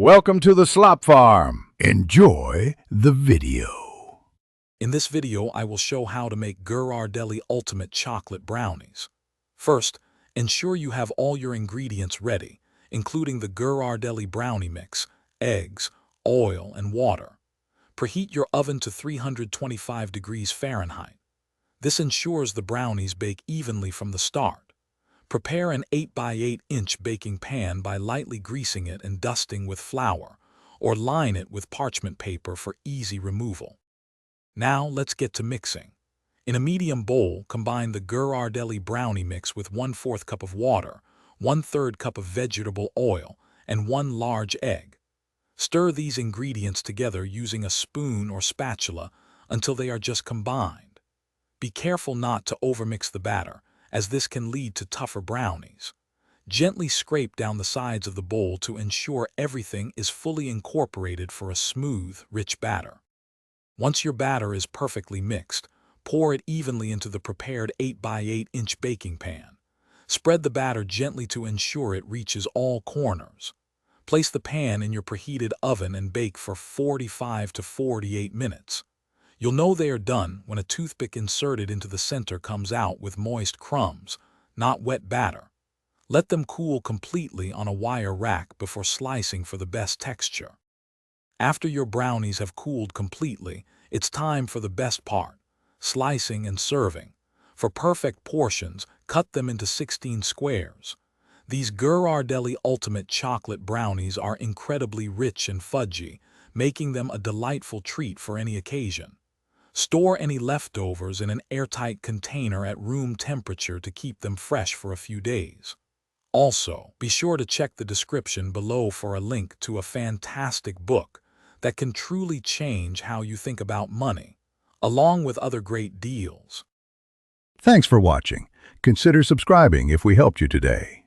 Welcome to the Slop Farm. Enjoy the video. In this video, I will show how to make Ghirardelli Ultimate Chocolate Brownies. First, ensure you have all your ingredients ready, including the Ghirardelli brownie mix, eggs, oil, and water. Preheat your oven to 325 degrees Fahrenheit. This ensures the brownies bake evenly from the start. Prepare an 8 by 8 inch baking pan by lightly greasing it and dusting with flour, or line it with parchment paper for easy removal. Now let's get to mixing. In a medium bowl, combine the Ghirardelli brownie mix with 1/4 cup of water, 1/3 cup of vegetable oil, and 1 large egg. Stir these ingredients together using a spoon or spatula until they are just combined. Be careful not to overmix the batter, as this can lead to tougher brownies. Gently scrape down the sides of the bowl to ensure everything is fully incorporated for a smooth, rich batter. Once your batter is perfectly mixed, pour it evenly into the prepared 8 by 8 inch baking pan. Spread the batter gently to ensure it reaches all corners. Place the pan in your preheated oven and bake for 45 to 48 minutes. You'll know they are done when a toothpick inserted into the center comes out with moist crumbs, not wet batter. Let them cool completely on a wire rack before slicing for the best texture. After your brownies have cooled completely, it's time for the best part, slicing and serving. For perfect portions, cut them into 16 squares. These Ghirardelli Ultimate Chocolate Brownies are incredibly rich and fudgy, making them a delightful treat for any occasion. Store any leftovers in an airtight container at room temperature to keep them fresh for a few days. Also, be sure to check the description below for a link to a fantastic book that can truly change how you think about money, along with other great deals. Thanks for watching. Consider subscribing if we helped you today.